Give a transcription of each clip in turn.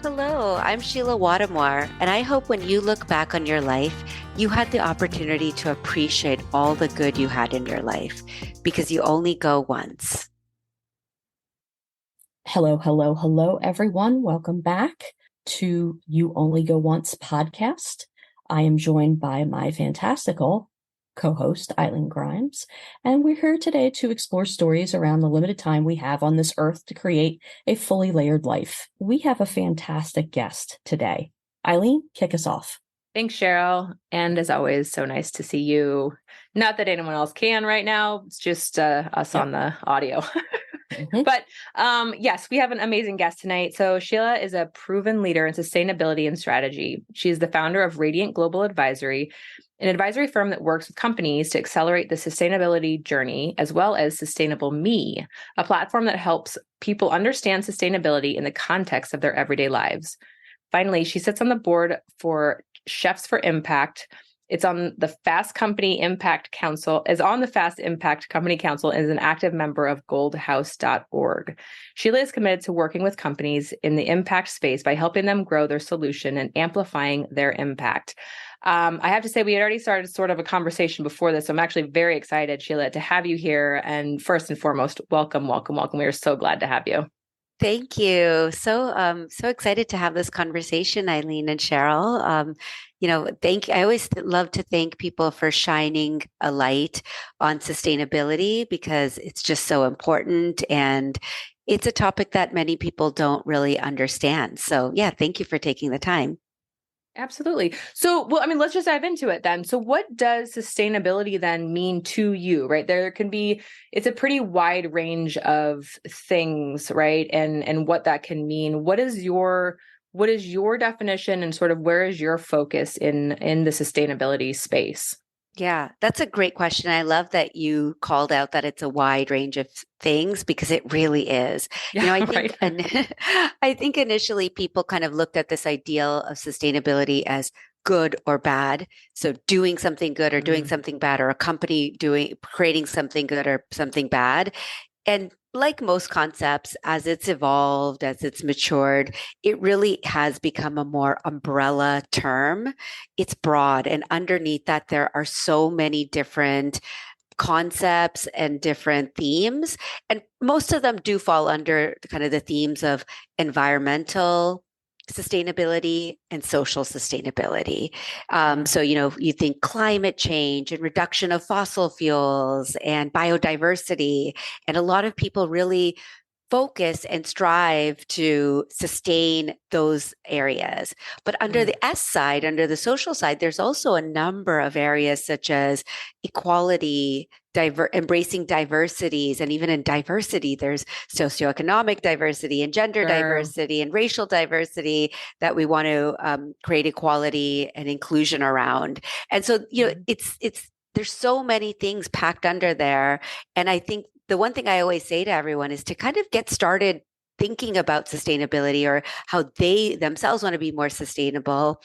Hello, I'm Shila Wattamwar, and I hope when you look back on your life, you had the opportunity to appreciate all the good you had in your life because you only go once. Hello, hello, hello, everyone. Welcome back to You Only Go Once podcast. I am joined by my fantastical co-host, Eileen Grimes, and we're here today to explore stories around the limited time we have on this earth to create a fully layered life. We have a fantastic guest today. Eileen, kick us off. Thanks, Cheryl. And as always, so nice to see you. Not that anyone else can right now. It's just us on the audio. But yes, we have an amazing guest tonight. So Sheila is a proven leader in sustainability and strategy. She's the founder of Radiant Global Advisory, an advisory firm that works with companies to accelerate the sustainability journey, as well as Sustainable Me, a platform that helps people understand sustainability in the context of their everyday lives. Finally, she sits on the board for Chefs for Impact. It's on the Fast Company Impact Council, is on the Fast Impact Company Council, and is an active member of goldhouse.org. Sheila is committed to working with companies in the impact space by helping them grow their solution and amplifying their impact. I have to say, we had already started sort of a conversation before this. So I'm actually very excited, Sheila, to have you here. And first and foremost, welcome, welcome, welcome. We are so glad to have you. Thank you. So excited to have this conversation, Eileen and Cheryl. I always love to thank people for shining a light on sustainability because it's just so important and it's a topic that many people don't really understand. So yeah, thank you for taking the time. Absolutely. So, well, I mean, let's just dive into it then. So what does sustainability then mean to you, right? It's a pretty wide range of things, right? And what that can mean. What is your definition and sort of where is your focus in the sustainability space? Yeah, that's a great question. I love that you called out that it's a wide range of things because it really is. Yeah, I think right. I think initially people kind of looked at this ideal of sustainability as good or bad. So doing something good or doing something bad, or a company creating something good or something bad. And like most concepts, as it's evolved, as it's matured, it really has become a more umbrella term. It's broad, and underneath that, there are so many different concepts and different themes. And most of them do fall under kind of the themes of environmental sustainability and social sustainability. You think climate change and reduction of fossil fuels and biodiversity. And a lot of people really focus and strive to sustain those areas. But under the S side, under the social side, there's also a number of areas such as equality, embracing diversities. And even in diversity, there's socioeconomic diversity and gender diversity and racial diversity that we want to create equality and inclusion around. And so, there's so many things packed under there. And I think the one thing I always say to everyone is to kind of get started thinking about sustainability or how they themselves want to be more sustainable.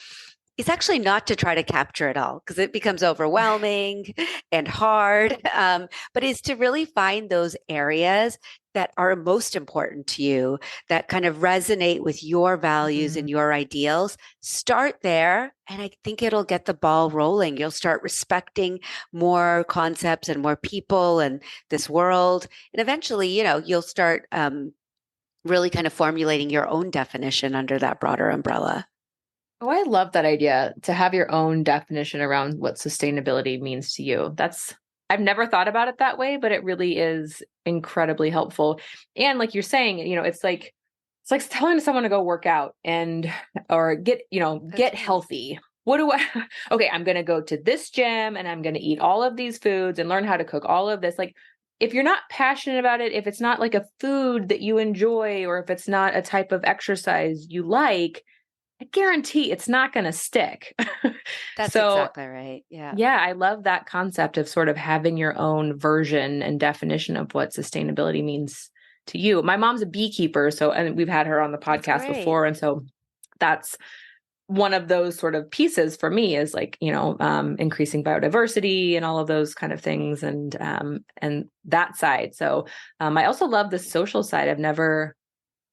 It's actually not to try to capture it all because it becomes overwhelming and hard, but is to really find those areas that are most important to you, that kind of resonate with your values and your ideals. Start there, and I think it'll get the ball rolling. You'll start respecting more concepts and more people and this world. And eventually, you'll start really kind of formulating your own definition under that broader umbrella. Oh, I love that idea to have your own definition around what sustainability means to you. I've never thought about it that way, but it really is incredibly helpful. And like you're saying, it's like telling someone to go work out or get healthy. Okay, I'm going to go to this gym and I'm going to eat all of these foods and learn how to cook all of this. Like, if you're not passionate about it, if it's not like a food that you enjoy, or if it's not a type of exercise you like, I guarantee it's not going to stick. That's exactly right. Yeah. Yeah, I love that concept of sort of having your own version and definition of what sustainability means to you. My mom's a beekeeper, and we've had her on the podcast before. And so that's one of those sort of pieces for me is like, increasing biodiversity and all of those kind of things and that side. So I also love the social side.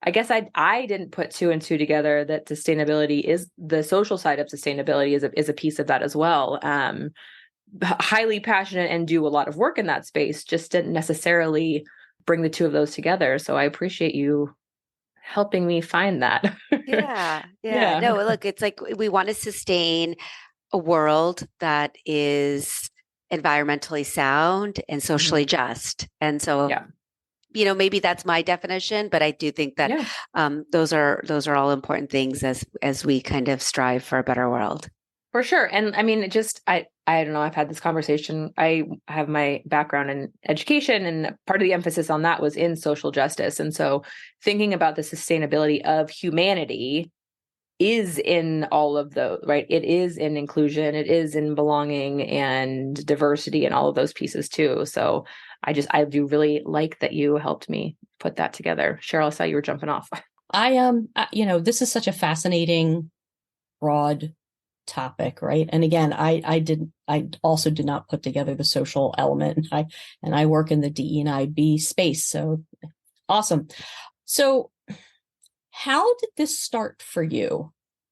I guess I didn't put two and two together, that sustainability is the social side of sustainability is a piece of that as well. Highly passionate and do a lot of work in that space, just didn't necessarily bring the two of those together. So I appreciate you helping me find that. Yeah. Yeah. No, look, it's like we want to sustain a world that is environmentally sound and socially just. And so, Yeah. maybe that's my definition, but I do think that Yeah. those are all important things as we kind of strive for a better world. For sure. And I mean, I don't know, I've had this conversation. I have my background in education, and part of the emphasis on that was in social justice. And so thinking about the sustainability of humanity is in all of those, right? It is in inclusion, it is in belonging and diversity and all of those pieces too. So I do really like that you helped me put that together. Cheryl, I saw you were jumping off. This is such a fascinating, broad topic, right? And again, I also did not put together the social element. I work in the DE&IB space, so awesome. So how did this start for you?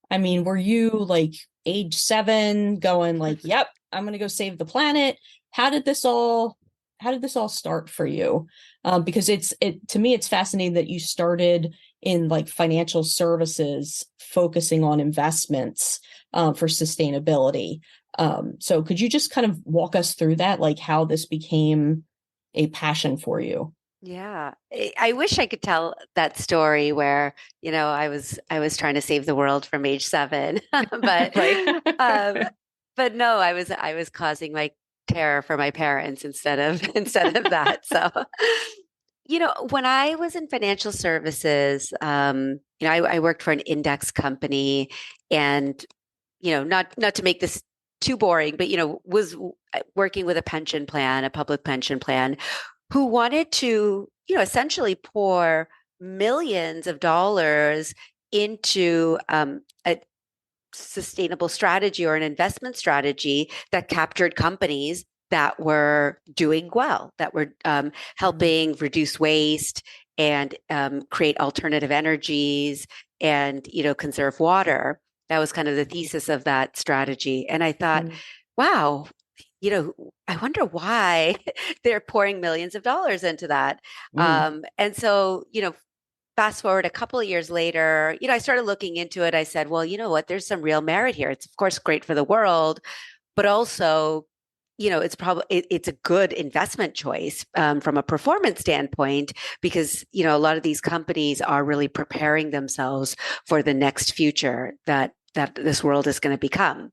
I mean, were you like age 7 going like, yep, I'm going to go save the planet? How did this all start for you? Because to me, it's fascinating that you started in like financial services, focusing on investments for sustainability. So could you just kind of walk us through that, like how this became a passion for you? Yeah. I wish I could tell that story where, I was trying to save the world from age 7. But Right. um but no, I was causing like terror for my parents instead of that. So, when I was in financial services, I worked for an index company, and, not to make this too boring, but, was working with a pension plan, a public pension plan, who wanted to, essentially pour millions of dollars into a sustainable strategy or an investment strategy that captured companies that were doing well, that were helping reduce waste and create alternative energies and, conserve water. That was kind of the thesis of that strategy. And I thought, wow, I wonder why they're pouring millions of dollars into that. And so, fast forward a couple of years later, I started looking into it. I said, well, you know what? There's some real merit here. It's of course great for the world, but also, it's a good investment choice from a performance standpoint, because, a lot of these companies are really preparing themselves for the next future that this world is going to become.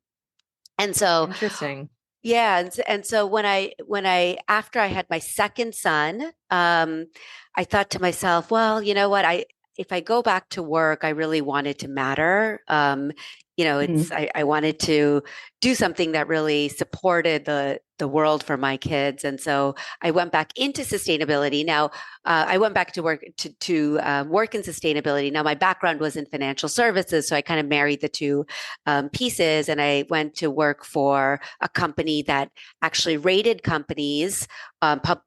And so, Interesting. yeah, and so when I after I had my second son, I thought to myself, well, you know what, if I go back to work, I really wanted to matter. I wanted to do something that really supported the world for my kids, and so I went back into sustainability. Now, I went back to work to work in sustainability. Now, my background was in financial services, so I kind of married the two pieces, and I went to work for a company that actually rated companies,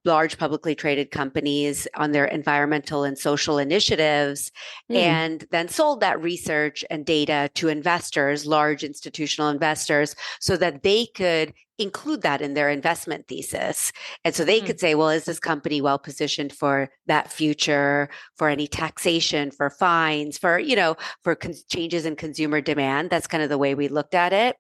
large publicly traded companies, on their environmental and social initiatives, and then sold that research and data to investors, large institutional investors, so that they could include that in their investment thesis. And so they could say, well, is this company well positioned for that future, for any taxation, for fines, for, for changes in consumer demand? That's kind of the way we looked at it.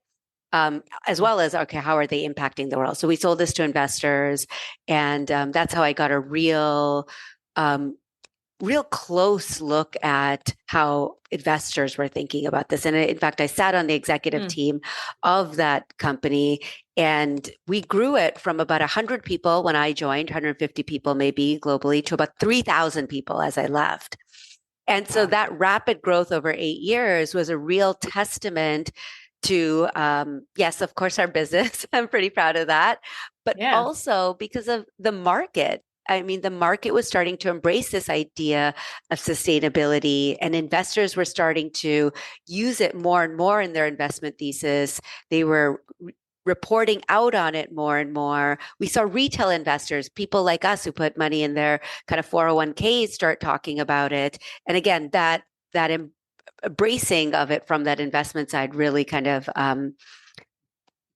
As well as, okay, how are they impacting the world? So we sold this to investors, and that's how I got a real close look at how investors were thinking about this. And in fact, I sat on the executive team of that company, and we grew it from about 100 people when I joined, 150 people maybe globally, to about 3,000 people as I left. And so that rapid growth over 8 years was a real testament to, yes, of course, our business. I'm pretty proud of that, but also because of the market. I mean, the market was starting to embrace this idea of sustainability, and investors were starting to use it more and more in their investment thesis. They were reporting out on it more and more. We saw retail investors, people like us who put money in their kind of 401ks, start talking about it. And again, that embracing of it from that investment side really kind of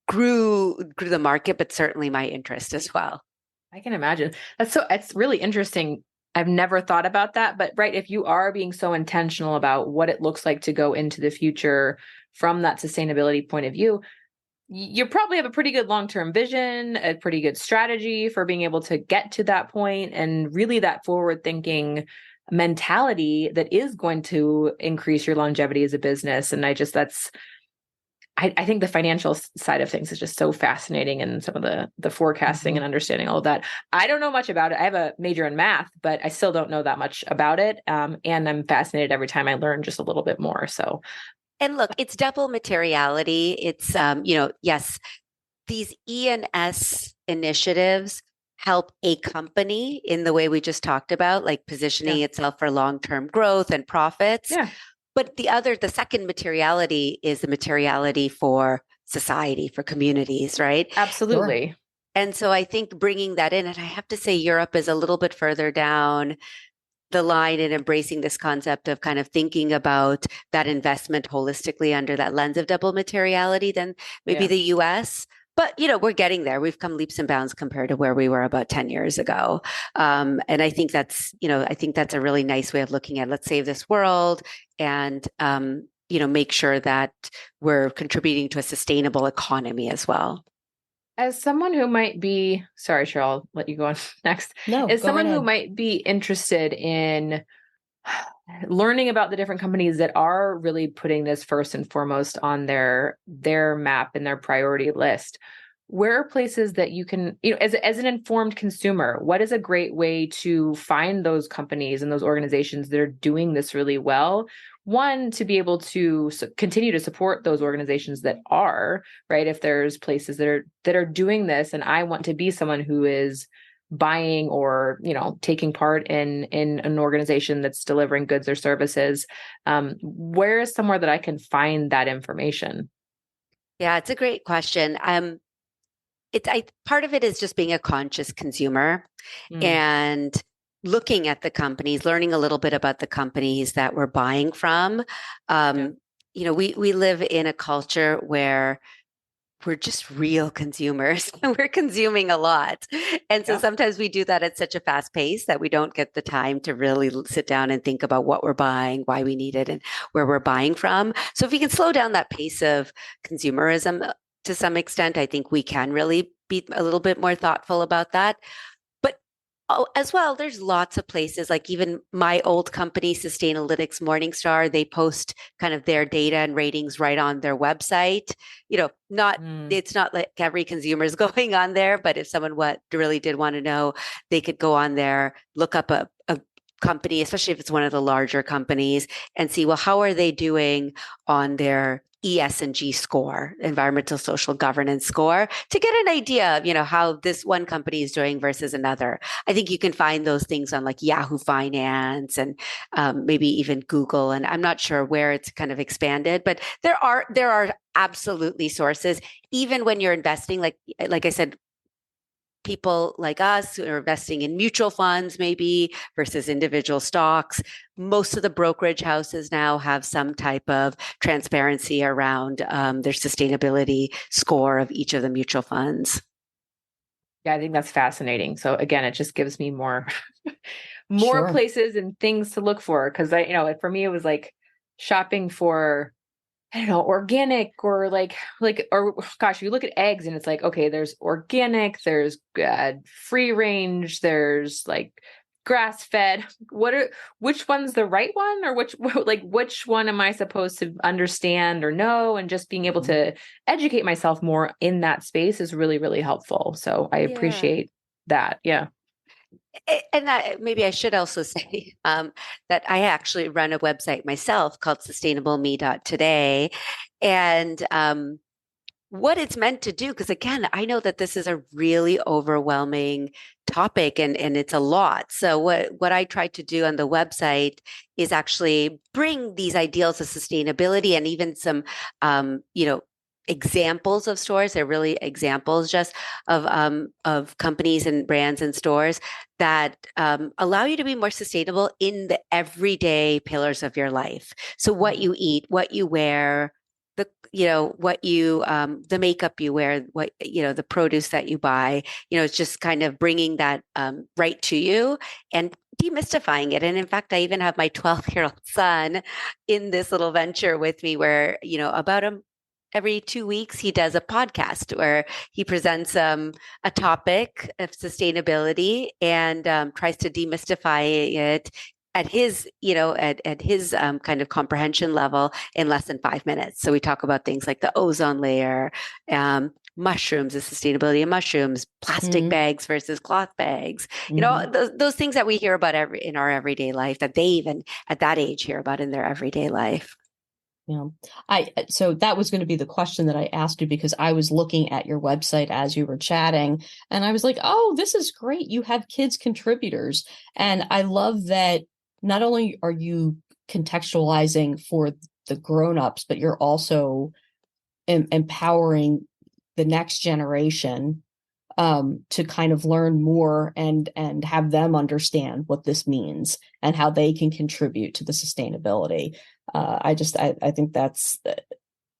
grew the market, but certainly my interest as well. I can imagine. It's really interesting. I've never thought about that, but right, if you are being so intentional about what it looks like to go into the future from that sustainability point of view, you probably have a pretty good long-term vision, a pretty good strategy for being able to get to that point, and really that forward-thinking mentality that is going to increase your longevity as a business. And I think the financial side of things is just so fascinating, and some of the forecasting and understanding all of that. I don't know much about it. I have a major in math, but I still don't know that much about it. And I'm fascinated every time I learn just a little bit more. So, and look, it's double materiality. It's yes, these E&S initiatives help a company in the way we just talked about, like positioning itself for long-term growth and profits. Yeah. But the second materiality is the materiality for society, for communities, right? Absolutely. Sure. And so I think bringing that in, and I have to say Europe is a little bit further down the line in embracing this concept of kind of thinking about that investment holistically under that lens of double materiality than maybe the US. But, we're getting there. We've come leaps and bounds compared to where we were about 10 years ago. And I think that's a really nice way of looking at, let's save this world and, make sure that we're contributing to a sustainable economy as well. As someone who might be, sorry, Cheryl, I'll let you go on next. No, as someone ahead. who might be interested in learning about the different companies that are really putting this first and foremost on their map and their priority list, where are places that you can, as an informed consumer, what is a great way to find those companies and those organizations that are doing this really well? One, to be able to continue to support those organizations that are, right? If there's places that are doing this, and I want to be someone who is buying or taking part in an organization that's delivering goods or services, where is somewhere that I can find that information? Yeah, it's a great question. Part of it is just being a conscious consumer and looking at the companies, learning a little bit about the companies that we're buying from. We live in a culture where we're just real consumers and we're consuming a lot. And so sometimes we do that at such a fast pace that we don't get the time to really sit down and think about what we're buying, why we need it, and where we're buying from. So if we can slow down that pace of consumerism to some extent, I think we can really be a little bit more thoughtful about that. But as well, there's lots of places, like even my old company, Sustainalytics Morningstar, they post kind of their data and ratings right on their website. It's not like every consumer is going on there, but if someone really did want to know, they could go on there, look up a company, especially if it's one of the larger companies, and see, well, how are they doing on their ESG score, environmental social governance score, to get an idea of, how this one company is doing versus another. I think you can find those things on like Yahoo Finance and maybe even Google. And I'm not sure where it's kind of expanded, but there are absolutely sources, even when you're investing, like I said, people like us who are investing in mutual funds maybe versus individual stocks. Most of the brokerage houses now have some type of transparency around their sustainability score of each of the mutual funds. Yeah, I think that's fascinating. So again, it just gives me more places and things to look for. Cause for me, it was like shopping for, I don't know, organic or or gosh, you look at eggs and it's like, okay, there's organic, there's free range, there's like grass fed. Which one's the right one, or which one am I supposed to understand or know? And just being able to educate myself more in that space is really, really helpful. So I appreciate that. Yeah. And that maybe I should also say that I actually run a website myself called SustainableMeToday. And what it's meant to do, because again, I know that this is a really overwhelming topic and it's a lot. So what I try to do on the website is actually bring these ideals of sustainability and even some, examples of stores. They're really examples just of companies and brands and stores that allow you to be more sustainable in the everyday pillars of your life. So what you eat, what you wear, what you the makeup you wear, what the produce that you buy, it's just kind of bringing that right to you and demystifying it. And in fact, I even have my 12-year-old son in this little venture with me where, about every 2 weeks, he does a podcast where he presents a topic of sustainability and tries to demystify it at his, at his kind of comprehension level in less than 5 minutes. So we talk about things like the ozone layer, mushrooms, the sustainability of mushrooms, plastic bags versus cloth bags, those things that we hear about in our everyday life that they even at that age hear about in their everyday life. Yeah, so that was going to be the question that I asked you, because I was looking at your website as you were chatting and I was like, oh, this is great. You have kids contributors. And I love that not only are you contextualizing for the grownups, but you're also empowering the next generation to kind of learn more and have them understand what this means and how they can contribute to the sustainability. I think that's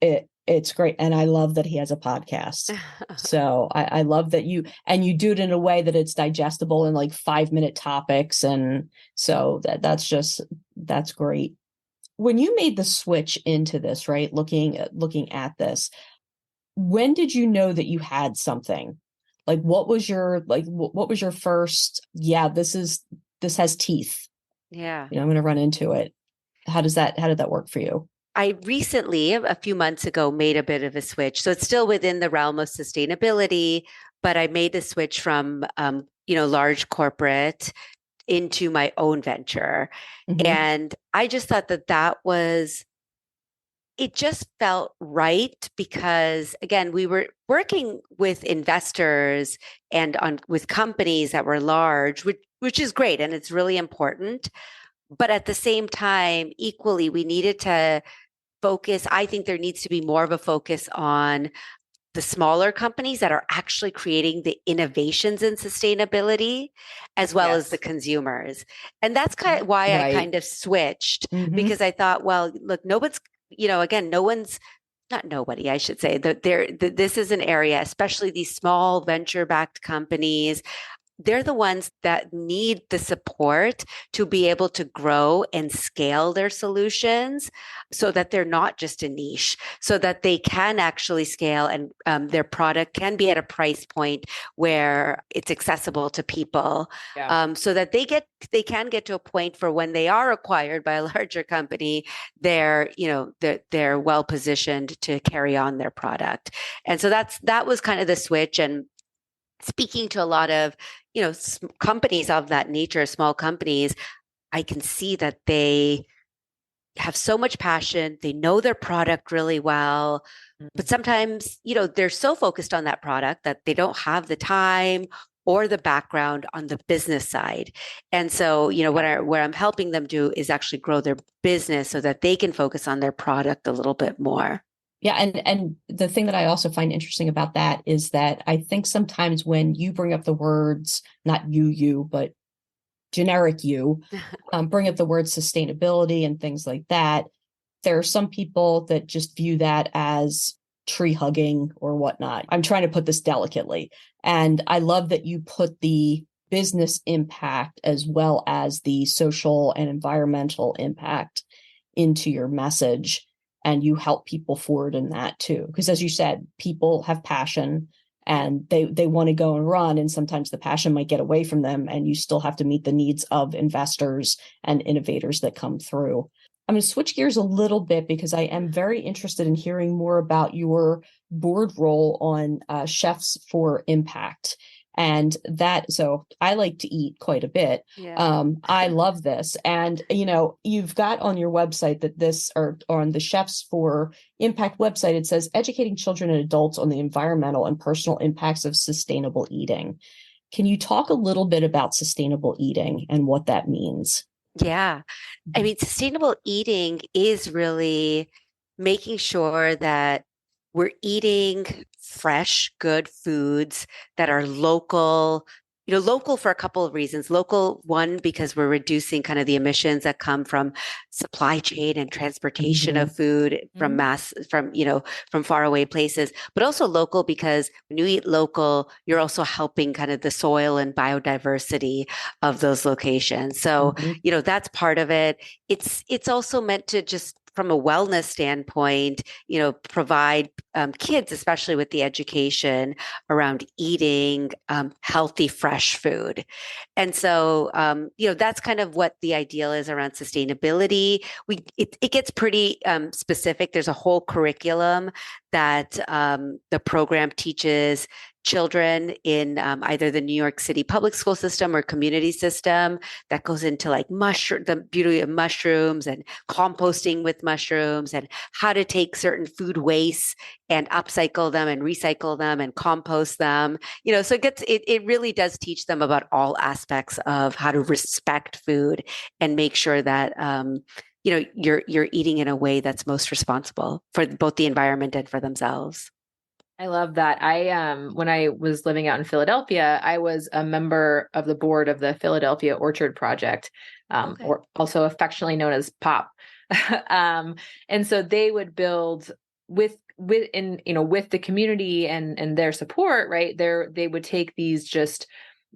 it. It's great. And I love that he has a podcast. So I love that you do it in a way that it's digestible in like 5-minute topics. And so that's great. When you made the switch into this, right, looking at this, when did you know that you had something? Like, what was your first, this has teeth. Yeah. I'm going to run into it. How did that work for you? I recently, a few months ago, made a bit of a switch. So it's still within the realm of sustainability, but I made the switch from, large corporate into my own venture. And I just thought it just felt right because, again, we were working with investors and with companies that were large, which is great. And it's really important. But at the same time, equally, we needed to focus. I think there needs to be more of a focus on the smaller companies that are actually creating the innovations in sustainability, as well as the consumers. And that's kind of why I kind of switched, because I thought, well, look, not nobody, I should say, that this is an area, especially these small venture-backed companies. They're the ones that need the support to be able to grow and scale their solutions so that they're not just a niche, so that they can actually scale and their product can be at a price point where it's accessible to people, so that they can get to a point for when they are acquired by a larger company, they're well positioned to carry on their product. And so that was kind of the switch. And speaking to a lot of, companies of that nature, small companies, I can see that they have so much passion. They know their product really well, but sometimes, they're so focused on that product that they don't have the time or the background on the business side. And so, what I'm helping them do is actually grow their business so that they can focus on their product a little bit more. Yeah. And the thing that I also find interesting about that is that I think sometimes when you bring up the words, not you, but generic bring up the word sustainability and things like that, there are some people that just view that as tree hugging or whatnot. I'm trying to put this delicately. And I love that you put the business impact as well as the social and environmental impact into your message. And you help people forward in that too. Because as you said, people have passion and they want to go and run. And sometimes the passion might get away from them and you still have to meet the needs of investors and innovators that come through. I'm going to switch gears a little bit because I am very interested in hearing more about your board role on Chefs for Impact. And so I like to eat quite a bit. Yeah. I love this. And, you've got on your website or on the Chefs for Impact website, it says educating children and adults on the environmental and personal impacts of sustainable eating. Can you talk a little bit about sustainable eating and what that means? Yeah. Sustainable eating is really making sure that we're eating fresh, good foods that are local, local for a couple of reasons. Local, one, because we're reducing kind of the emissions that come from supply chain and transportation of food from from faraway places, but also local because when you eat local, you're also helping kind of the soil and biodiversity of those locations. So, that's part of it. It's also meant to just from a wellness standpoint, provide kids, especially with the education around eating healthy, fresh food. And so, that's kind of what the ideal is around sustainability. It gets pretty specific. There's a whole curriculum that the program teaches children in either the New York City public school system or community system that goes into like the beauty of mushrooms and composting with mushrooms and how to take certain food wastes and upcycle them and recycle them and compost them. So it really does teach them about all aspects of how to respect food and make sure that you're eating in a way that's most responsible for both the environment and for themselves. I love that. When I was living out in Philadelphia, I was a member of the board of the Philadelphia Orchard Project, or also affectionately known as POP. And so they would build with the community and their support, right? They would take these just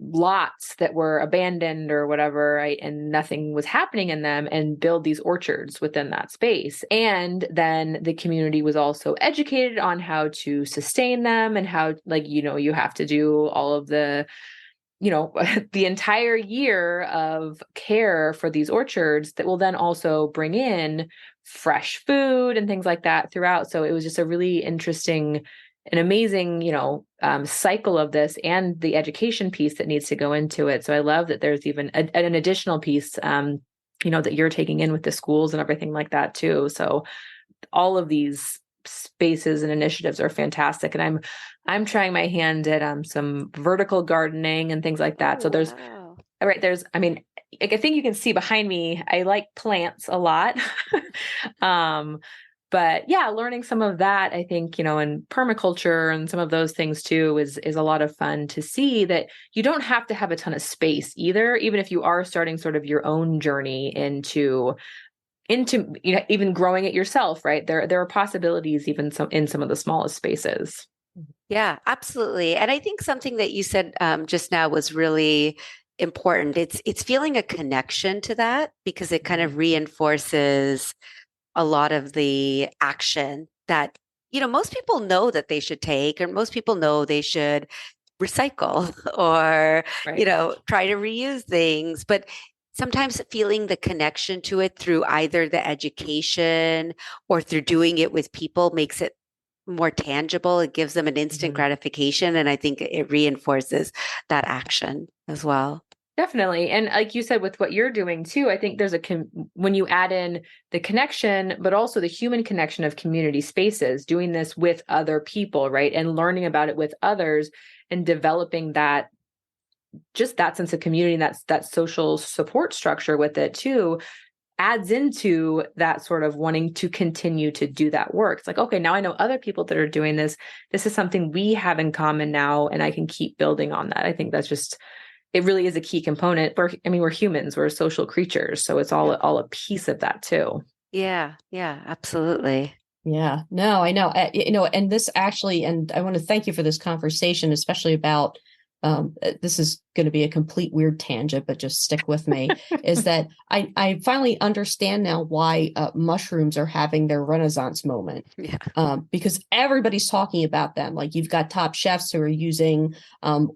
lots that were abandoned or whatever, right? And nothing was happening in them and build these orchards within that space. And then the community was also educated on how to sustain them and how, you have to do all of the, the entire year of care for these orchards that will then also bring in fresh food and things like that throughout. So it was just a really interesting, an amazing, cycle of this and the education piece that needs to go into it. So I love that there's even an additional piece, that you're taking in with the schools and everything like that too. So all of these spaces and initiatives are fantastic. And I'm trying my hand at some vertical gardening and things like that. So there's, I think you can see behind me, I like plants a lot. But yeah, learning some of that, I think, and permaculture and some of those things too is a lot of fun to see that you don't have to have a ton of space either, even if you are starting sort of your own journey into even growing it yourself, right? There are possibilities even in some of the smallest spaces. Yeah, absolutely. And I think something that you said just now was really important. It's feeling a connection to that because it kind of reinforces a lot of the action that, most people know that they should take, or most people know they should recycle or, try to reuse things. But sometimes feeling the connection to it through either the education or through doing it with people makes it more tangible. It gives them an instant gratification. And I think it reinforces that action as well. Definitely. And like you said, with what you're doing too, I think there's when you add in the connection, but also the human connection of community spaces, doing this with other people, right? And learning about it with others and developing that sense of community, and that social support structure with it too, adds into that sort of wanting to continue to do that work. It's like, okay, now I know other people that are doing this. This is something we have in common now, and I can keep building on that. I think that's just, it really is a key component. We're humans, we're social creatures. So it's all a piece of that too. Yeah, absolutely. Yeah, no, I know, and this actually, and I want to thank you for this conversation, especially about, this is going to be a complete weird tangent, but just stick with me, is that I finally understand now why mushrooms are having their renaissance moment. Yeah. Because everybody's talking about them. Like you've got top chefs who are using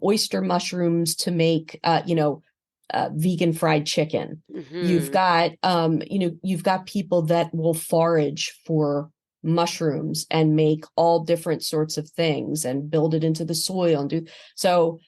oyster mushrooms to make, vegan fried chicken. You've got, you've got people that will forage for mushrooms and make all different sorts of things and build it into the soil and do so.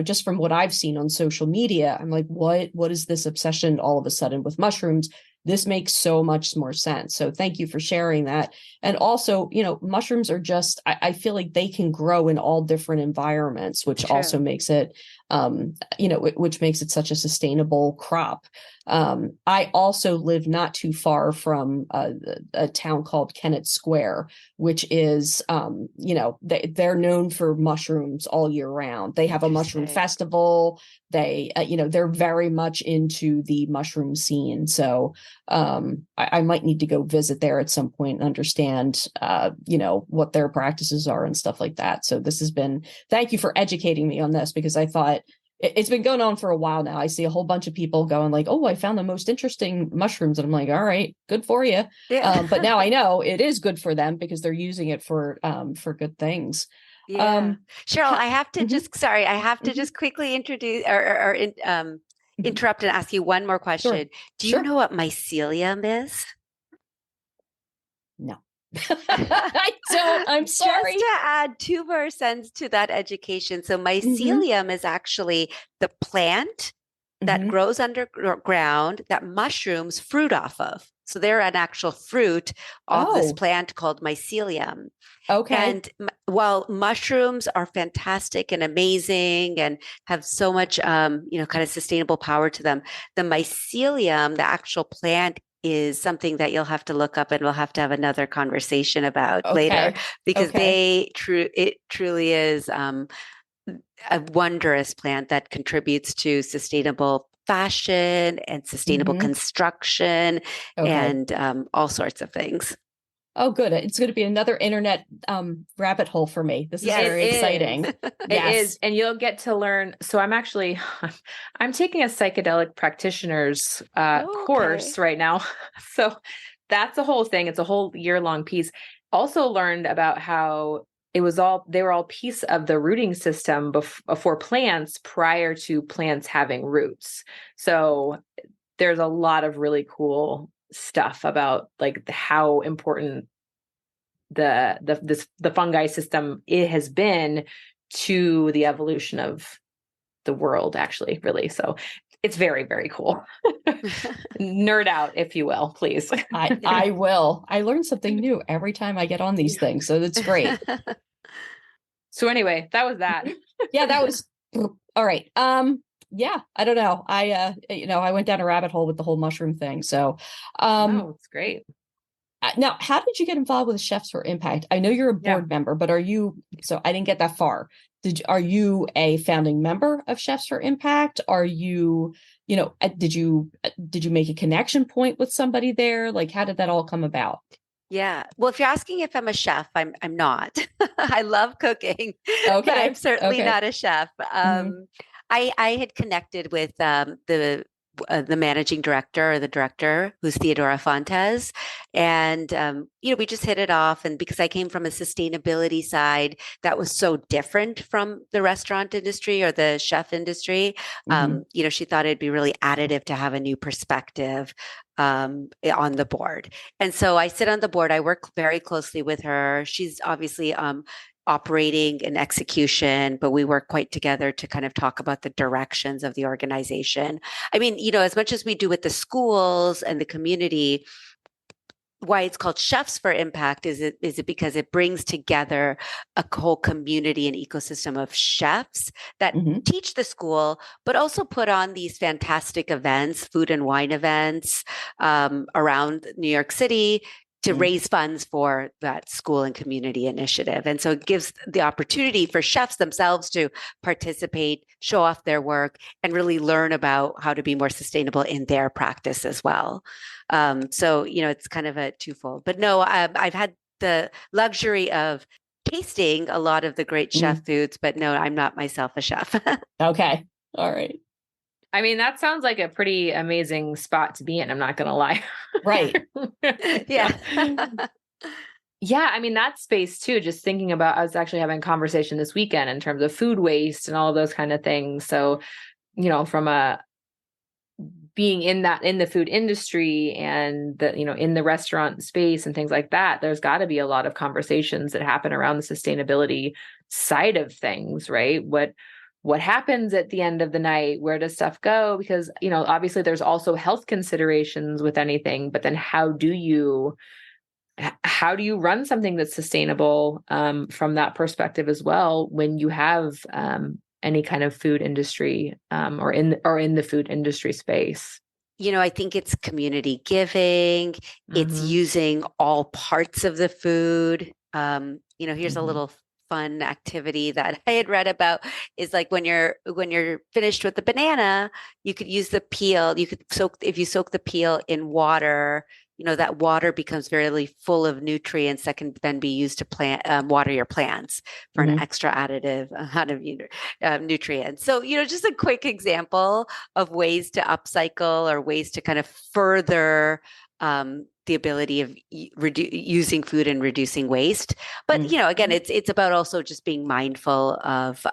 Just from what I've seen on social media, I'm like, what is this obsession all of a sudden with mushrooms? This makes so much more sense. So thank you for sharing that. And also, mushrooms are just, I feel like they can grow in all different environments, which also makes it which makes it such a sustainable crop. I also live not too far from a town called Kennett Square, which is, they're known for mushrooms all year round. They have a mushroom festival. They're very much into the mushroom scene. So I might need to go visit there at some point and understand, what their practices are and stuff like that. So thank you for educating me on this, because I thought it's been going on for a while now. I see a whole bunch of people going like, oh, I found the most interesting mushrooms. And I'm like, all right, good for you. Yeah. But now I know it is good for them because they're using it for good things. Yeah. Cheryl, I have to mm-hmm. just quickly introduce or interrupt and ask you one more question. Sure. Do you know what mycelium is? No. I don't. I'm sorry. Just to add 2 more cents to that education. So mycelium is actually the plant that grows underground that mushrooms fruit off of. So they're an actual fruit of this plant called mycelium. Okay. And while mushrooms are fantastic and amazing and have so much, kind of sustainable power to them, the mycelium, the actual plant, is something that you'll have to look up, and we'll have to have another conversation about later, because it truly is a wondrous plant that contributes to sustainable fashion and sustainable construction and all sorts of things. Oh, good. It's going to be another internet rabbit hole for me. This is very exciting. It is. And you'll get to learn. So I'm taking a psychedelic practitioner's course right now. So that's a whole thing. It's a whole year-long piece. Also learned about how they were all piece of the rooting system for plants prior to plants having roots. So there's a lot of really cool stuff about like how important the fungi system it has been to the evolution of the world, actually, really. So it's very, very cool. Nerd out, if you will, please. I will. I learn something new every time I get on these things, so that's great. So anyway, that was that. Yeah, that was all right. Yeah, I don't know. I went down a rabbit hole with the whole mushroom thing. So, it's great. Now, how did you get involved with Chefs for Impact? I know you're a board member, but so I didn't get that far. Are you a founding member of Chefs for Impact? Are you, did you make a connection point with somebody there? Like, how did that all come about? Yeah. Well, if you're asking if I'm a chef, I'm not. I love cooking, but I'm certainly not a chef. I had connected with the managing director or the director, who's Theodora Fontes. And, we just hit it off. And because I came from a sustainability side that was so different from the restaurant industry or the chef industry, she thought it'd be really additive to have a new perspective on the board. And so I sit on the board. I work very closely with her. She's obviously operating and execution, but we work quite together to kind of talk about the directions of the organization. I mean, as much as we do with the schools and the community, why it's called Chefs for Impact is it because it brings together a whole community and ecosystem of chefs that teach the school, but also put on these fantastic events, food and wine events around New York City, to raise funds for that school and community initiative. And so it gives the opportunity for chefs themselves to participate, show off their work, and really learn about how to be more sustainable in their practice as well. So, it's kind of a twofold. But no, I've had the luxury of tasting a lot of the great chef foods, but no, I'm not myself a chef. Okay. All right. I mean, that sounds like a pretty amazing spot to be in. I'm not going to lie. Right. Yeah. Yeah. I mean, that space too, just thinking about, I was actually having a conversation this weekend in terms of food waste and all of those kind of things. So, from being in the food industry and in the restaurant space and things like that, there's got to be a lot of conversations that happen around the sustainability side of things, right? What happens at the end of the night? Where does stuff go? Because, obviously there's also health considerations with anything, but then how do you run something that's sustainable from that perspective as well, when you have any kind of food industry, or in the food industry space? I think it's community giving. It's using all parts of the food. Here's a little fun activity that I had read about is like when you're finished with the banana, you could use the peel. You could if you soak the peel in water, that water becomes very full of nutrients that can then be used to water your plants for an extra additive amount of nutrients. So, just a quick example of ways to upcycle or ways to kind of further the ability of using food and reducing waste. But, again, it's about also just being mindful of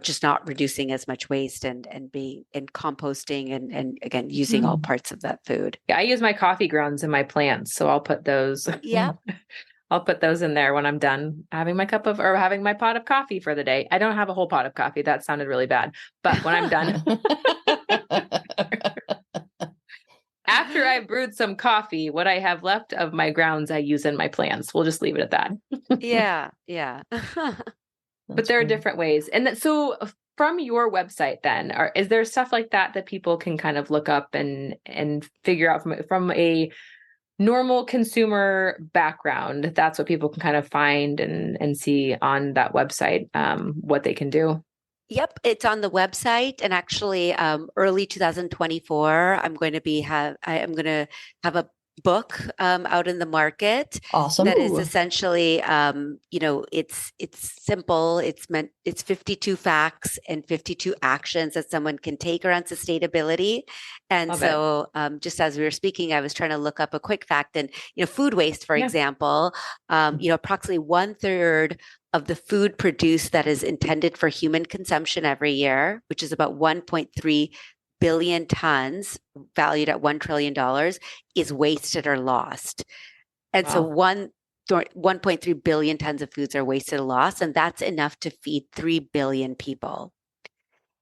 just not reducing as much waste and composting and again using all parts of that food. Yeah, I use my coffee grounds in my plants, so I'll put those. Yeah. I'll put those in there when I'm done having my having my pot of coffee for the day. I don't have a whole pot of coffee. That sounded really bad. But when I'm done, after I've brewed some coffee, what I have left of my grounds, I use in my plants. We'll just leave it at that. Yeah. Yeah. But there are different ways. And so from your website then, is there stuff like that people can kind of look up and figure out from a normal consumer background? That's what people can kind of find and see on that website, what they can do. Yep, it's on the website, and actually, early 2024, I'm going to have a book out in the market. Awesome. That is essentially, it's simple. It's 52 facts and 52 actions that someone can take around sustainability. And just as we were speaking, I was trying to look up a quick fact, and food waste, for example, approximately 1/3 of the food produced that is intended for human consumption every year, which is about 1.3 billion tons valued at $1 trillion, is wasted or lost. And so 1.3 billion tons of foods are wasted or lost, and that's enough to feed 3 billion people.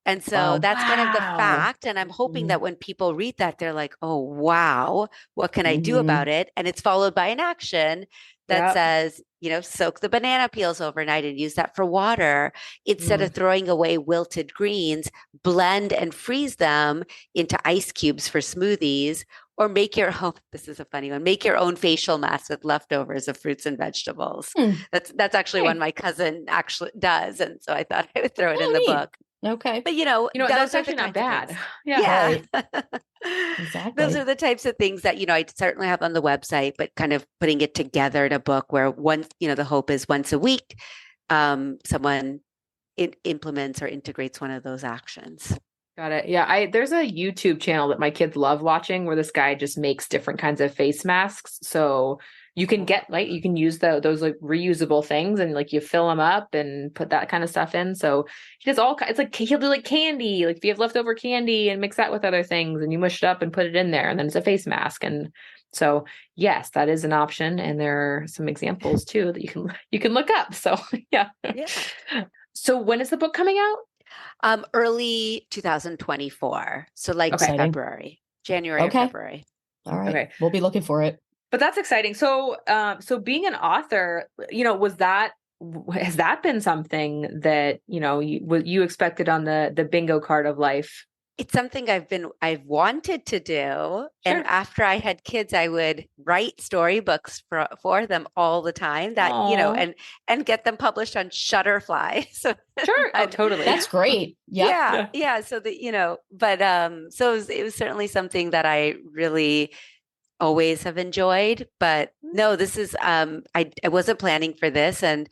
And so that's kind of the fact. And I'm hoping that when people read that, they're like, oh, wow, what can I do about it? And it's followed by an action that says, soak the banana peels overnight and use that for water. Instead of throwing away wilted greens, blend and freeze them into ice cubes for smoothies, or make your own, this is a funny one, make your own facial mask with leftovers of fruits and vegetables. That's actually one my cousin actually does. And so I thought I would throw it in the book. Okay. But that's actually not bad. Yeah. Exactly. Those are the types of things that, I certainly have on the website, but kind of putting it together in a book where the hope is once a week, someone implements or integrates one of those actions. Got it. Yeah. There's a YouTube channel that my kids love watching where this guy just makes different kinds of face masks. So you can you can use those like reusable things and like you fill them up and put that kind of stuff in. So he does it's like he'll do like candy, like if you have leftover candy and mix that with other things and you mush it up and put it in there and then it's a face mask. And so, yes, that is an option. And there are some examples too that you can look up. So yeah. So when is the book coming out? Early 2024. So February, January or February. All right. Okay. We'll be looking for it. But that's exciting. So, so being an author, has that been something that, you expected on the bingo card of life? It's something I've wanted to do. Sure. And after I had kids, I would write storybooks for them all the time that, and get them published on Shutterfly. So sure. Oh, totally. That's great. Yeah. Yeah. So that, but, so it was certainly something that I really always have enjoyed, but no, this is, I wasn't planning for this, and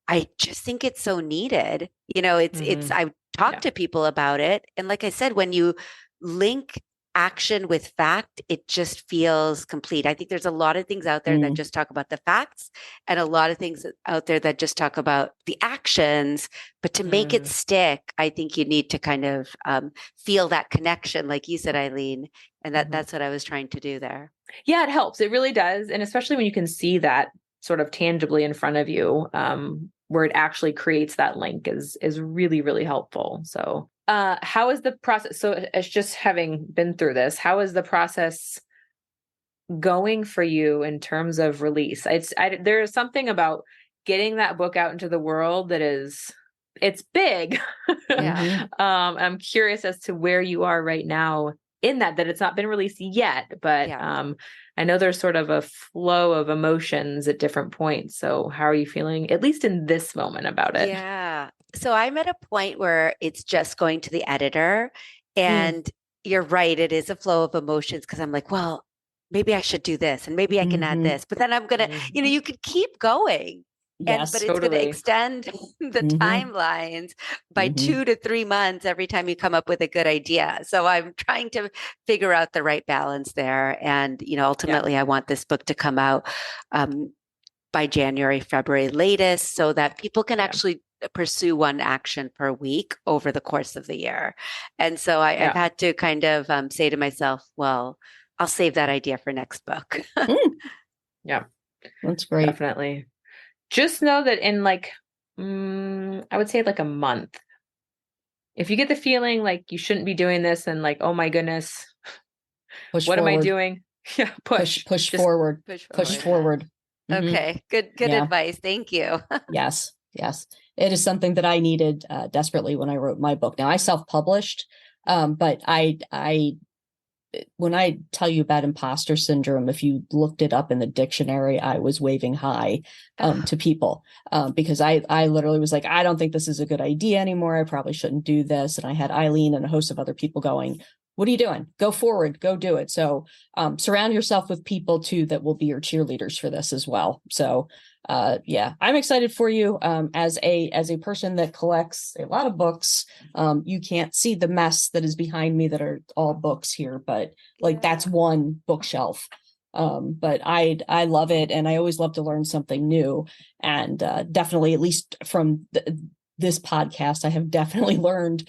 I just think it's so needed. I've talked to people about it. And like I said, when you link action with fact, it just feels complete. I think there's a lot of things out there that just talk about the facts and a lot of things out there that just talk about the actions, but to make it stick, I think you need to kind of feel that connection, like you said, Eileen, and that's what I was trying to do there. Yeah, it helps. It really does. And especially when you can see that sort of tangibly in front of you, where it actually creates that link is really, really helpful. So how is the process? So it's just having been through this, how is the process going for you in terms of release? There's something about getting that book out into the world that is it's big. Yeah. I'm curious as to where you are right now in that it's not been released yet, but I know there's sort of a flow of emotions at different points. So how are you feeling, at least in this moment, about it? Yeah. So I'm at a point where it's just going to the editor. And you're right, it is a flow of emotions because I'm like, well, maybe I should do this and maybe I can add this. But then I'm gonna, you could keep going. But Yes, it's going to totally. extend the timelines by 2 to 3 months every time you come up with a good idea. So I'm trying to figure out the right balance there. And, ultimately I want this book to come out by January, February latest, so that people can actually pursue one action per week over the course of the year. And so I've had to kind of say to myself, well, I'll save that idea for next book. Yeah, that's great. Definitely. Just know that in like, I would say like a month, if you get the feeling like you shouldn't be doing this and like, oh my goodness, Push what forward. am I doing? Yeah, push forward. Push forward. Okay, good advice. Thank you. Yes. It is something that I needed desperately when I wrote my book. Now I self-published, but when I tell you about imposter syndrome, if you looked it up in the dictionary, I was waving high to people because I literally was like, I don't think this is a good idea anymore. I probably shouldn't do this. And I had Eileen and a host of other people going, what are you doing? Go forward, go do it. So surround yourself with people too that will be your cheerleaders for this as well. So I'm excited for you. As a person that collects a lot of books, you can't see the mess that is behind me that are all books here, but that's one bookshelf. But I love it, and I always love to learn something new. And definitely, at least from this podcast, I have definitely learned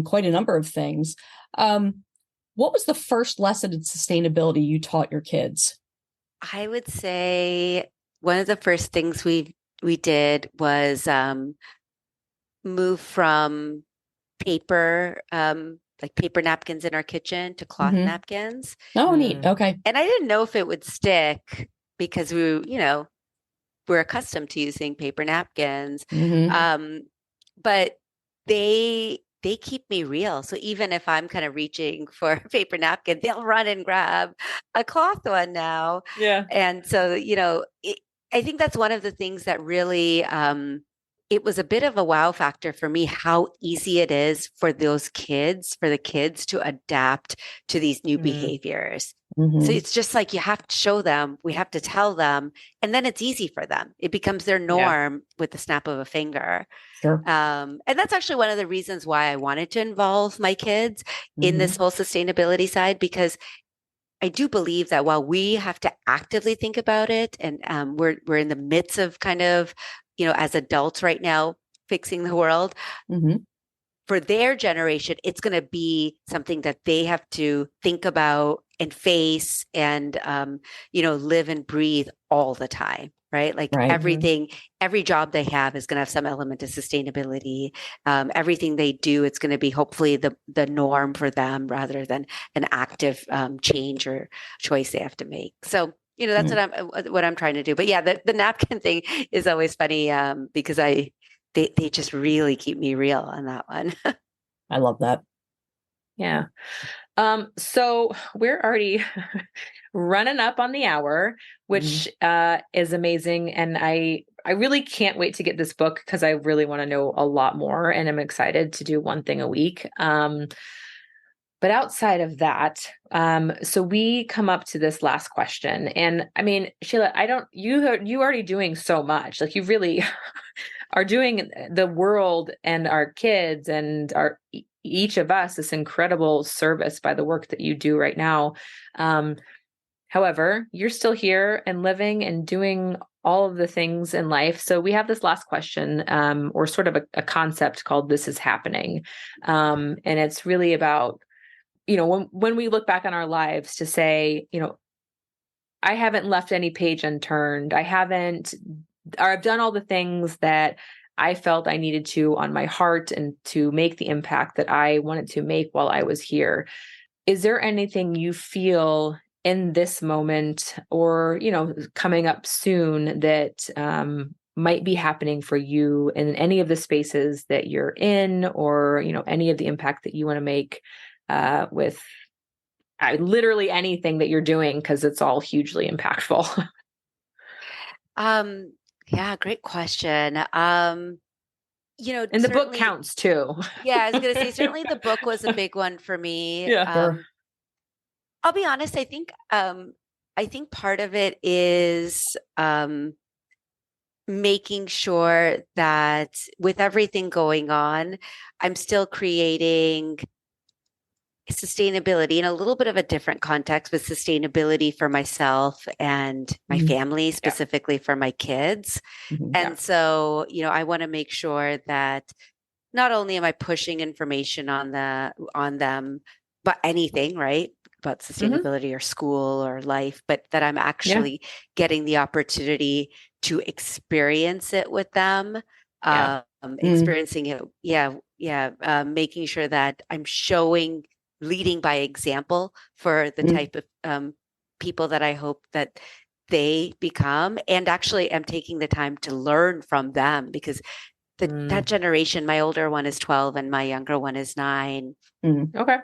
quite a number of things. What was the first lesson in sustainability you taught your kids? I would say one of the first things we did was move from paper, like paper napkins in our kitchen, to cloth napkins. Oh, neat. Okay. And I didn't know if it would stick because we're accustomed to using paper napkins. But they keep me real. So even if I'm kind of reaching for a paper napkin, they'll run and grab a cloth one now. Yeah. And so, I think that's one of the things that really, it was a bit of a wow factor for me, how easy it is for the kids to adapt to these new behaviors. So it's just like you have to show them, we have to tell them, and then it's easy for them. It becomes their norm with the snap of a finger. Sure. And that's actually one of the reasons why I wanted to involve my kids in this whole sustainability side, because I do believe that while we have to actively think about it, and we're in the midst of kind of, as adults right now, fixing the world. For their generation, it's going to be something that they have to think about and face and, live and breathe all the time, right? Like everything, every job they have is going to have some element of sustainability. Everything they do, it's going to be hopefully the norm for them rather than an active change or choice they have to make. So, that's what I'm trying to do. But yeah, the napkin thing is always funny because they just really keep me real on that one. I love that. Yeah. So we're already running up on the hour, which is amazing. And I really can't wait to get this book because I really want to know a lot more, and I'm excited to do one thing a week. But outside of that, so we come up to this last question. And I mean, Shila, you already doing so much. Like you really are doing the world and our kids and each of us this incredible service by the work that you do right now. However, you're still here and living and doing all of the things in life. So we have this last question, or sort of a concept called "This is happening," and it's really about, when we look back on our lives to say, I haven't left any page unturned. I've done all the things that I felt I needed to on my heart and to make the impact that I wanted to make while I was here. Is there anything you feel in this moment or, coming up soon that might be happening for you in any of the spaces that you're in, or, any of the impact that you want to make with literally anything that you're doing, because it's all hugely impactful. Yeah, great question. And the book counts too. Yeah, I was going to say, certainly the book was a big one for me. Yeah. Sure. I'll be honest, I think part of it is making sure that with everything going on, I'm still creating sustainability in a little bit of a different context, with sustainability for myself and my family, specifically for my kids. And so, I want to make sure that not only am I pushing information on them, but anything, right, about sustainability or school or life, but that I'm actually getting the opportunity to experience it with them, experiencing it. Making sure that I'm leading by example for the type of people that I hope that they become, and actually am taking the time to learn from them, because that generation, my older one is 12 and my younger one is 9. Okay.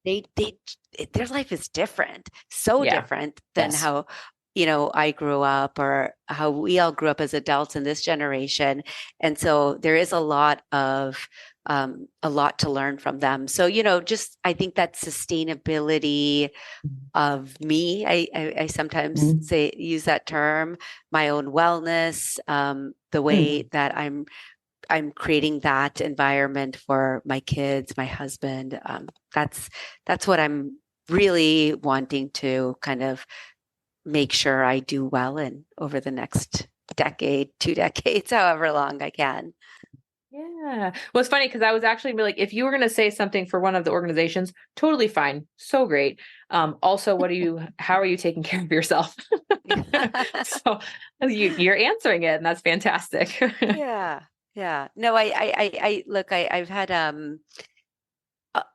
Their life is different, different than how, I grew up, or how we all grew up as adults in this generation. And so there is a lot to learn from them. So, just, I think that sustainability of me, I sometimes use that term, my own wellness, the way that I'm creating that environment for my kids, my husband. That's what I'm really wanting to kind of make sure I do well in over the next decade, 2 decades, however long I can. Yeah. Well, it's funny because I was actually like, if you were going to say something for one of the organizations, totally fine. So great. Also, how are you taking care of yourself? So you're answering it, and that's fantastic. Yeah. No, I look, I've had,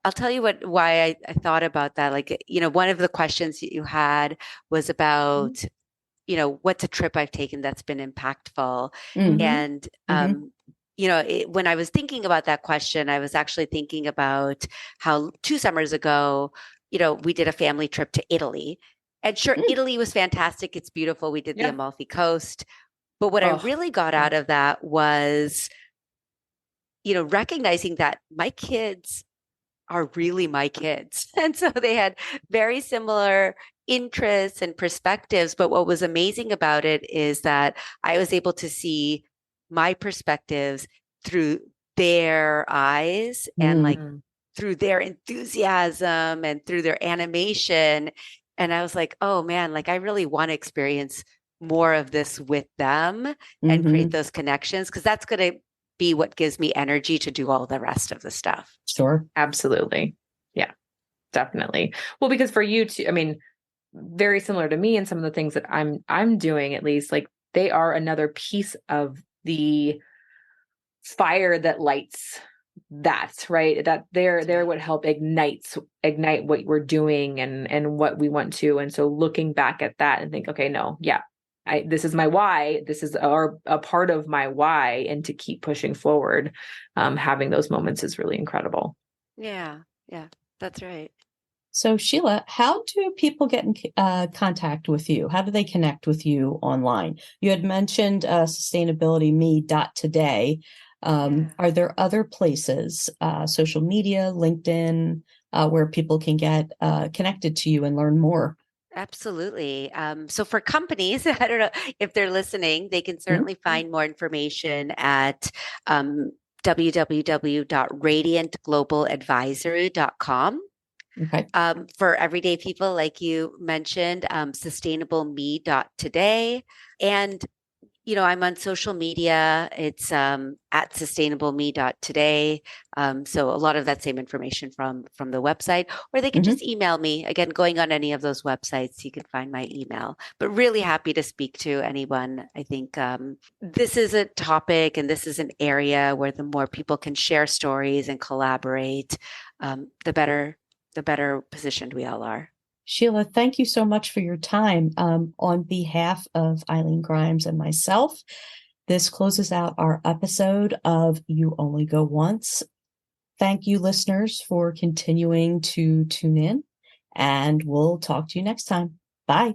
I'll tell you why I thought about that. Like, one of the questions that you had was about, what's a trip I've taken that's been impactful. And, when I was thinking about that question, I was actually thinking about how 2 summers ago, we did a family trip to Italy. And sure, Italy was fantastic. It's beautiful. We did the Amalfi Coast. But what I really got out of that was, recognizing that my kids are really my kids. And so they had very similar interests and perspectives. But what was amazing about it is that I was able to see my perspectives through their eyes, and like through their enthusiasm and through their animation. And I was like, oh man, like I really want to experience more of this with them and create those connections, because that's going to be what gives me energy to do all the rest of the stuff. Sure. Absolutely. Yeah, definitely. Well, because for you too, I mean, very similar to me and some of the things that I'm doing, at least, like they are another piece of the fire that lights that, right? That they're what help ignite what we're doing and what we want to. And so looking back at that and think, okay, no, this is my why. This is a part of my why, and to keep pushing forward, having those moments is really incredible. Yeah, that's right. So Sheila, how do people get in contact with you? How do they connect with you online? You had mentioned SustainableMeToday. Are there other places, social media, LinkedIn, where people can get connected to you and learn more? Absolutely. So for companies, I don't know if they're listening, they can certainly find more information at www.radiantglobaladvisory.com. Okay. For everyday people, like you mentioned, SustainableMe.today. And, I'm on social media. It's at SustainableMe.today. So a lot of that same information from the website, or they can just email me. Again, going on any of those websites, you can find my email. But really happy to speak to anyone. I think this is a topic, and this is an area where the more people can share stories and collaborate, the better positioned we all are. Sheila, thank you so much for your time. On behalf of Eileen Grimes and myself, This closes out our episode of You Only Go Once. Thank you, listeners, for continuing to tune in, and we'll talk to you next time. Bye.